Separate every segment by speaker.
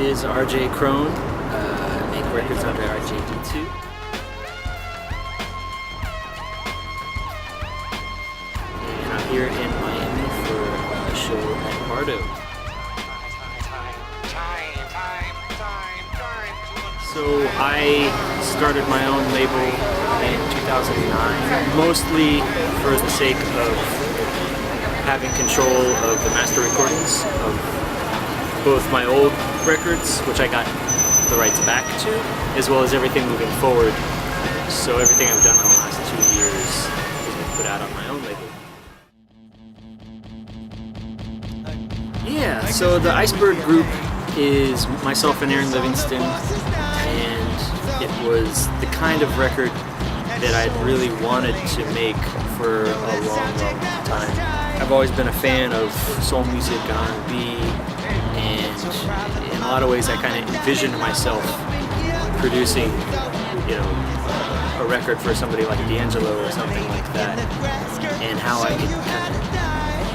Speaker 1: is RJ Crone. I make records under RJD2. And I'm here in Miami for a show at Pardo. So I started my own label in 2009, mostly for the sake of having control of the master recordings of both my old records, which I got the rights back to, as well as everything moving forward. So everything I've done in the last 2 years has been put out on my own label. Yeah, so the Iceberg group is myself and Aaron Livingston, and it was the kind of record that I'd really wanted to make for a long time. I've always been a fan of soul music and R&B, and in a lot of ways I kind of envisioned myself producing, you know, a record for somebody like D'Angelo or something like that, and how I could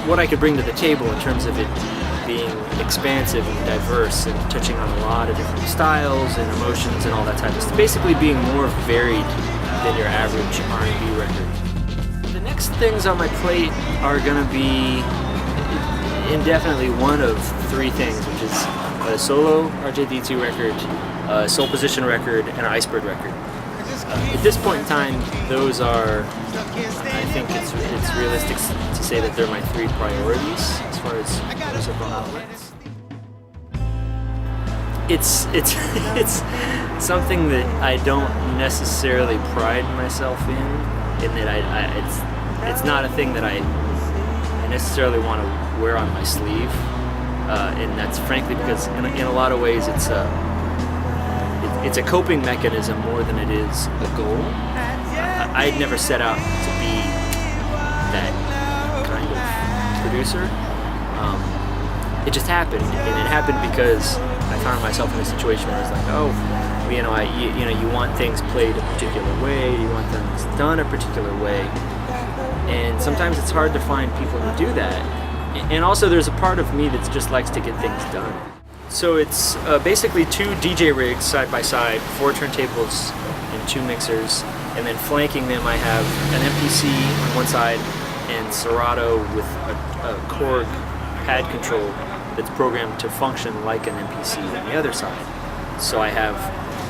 Speaker 1: what I could bring to the table in terms of it being expansive and diverse and touching on a lot of different styles and emotions and all that type of stuff. Basically being more varied than your average R&B record. The next things on my plate are going to be indefinitely one of three things, which is a solo RJD2 record, a Soul Position record, and an Iceberg record. At this point in time, those are, I think it's realistic to say that they're my three priorities as far as musical outlets. It's something that I don't necessarily pride myself in that it's not a thing that I necessarily want to wear on my sleeve, and that's frankly because in a lot of ways it's a coping mechanism more than it is a goal. I'd never set out to be that kind of producer. It just happened, and it happened because I found myself in a situation where I was like, oh, you know, you want things played a particular way, you want things done a particular way, and sometimes it's hard to find people who do that. And also, there's a part of me that just likes to get things done. So it's basically two DJ rigs side by side, 4 turntables and 2 mixers, and then flanking them I have an MPC on one side and Serato with a Korg pad control that's programmed to function like an MPC on the other side. So I have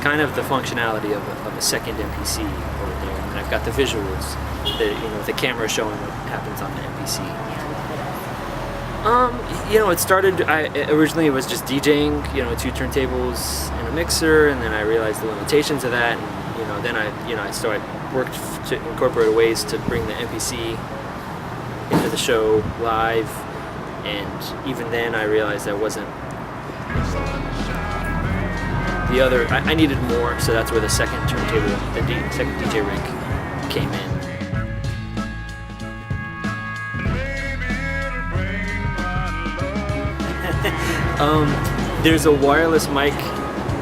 Speaker 1: kind of the functionality of a second MPC over there, and I've got the visuals, the camera showing what happens on the MPC. You know, it started, originally it was just DJing, 2 turntables and a mixer, and then I realized the limitations of that, and, then I worked to incorporate ways to bring the MPC into the show live, and even then I realized I wasn't, I needed more, so that's where the second turntable, the second DJ rig came in. There's a wireless mic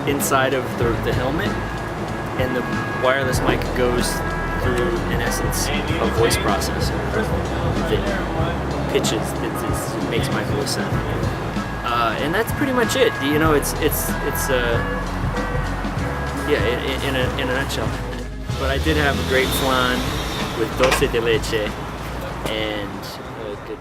Speaker 1: inside of the helmet, and the wireless mic goes through, in essence, a voice processor that pitches, that makes my voice sound. And that's pretty much it. In a nutshell. But I did have a great flan with dulce de leche and good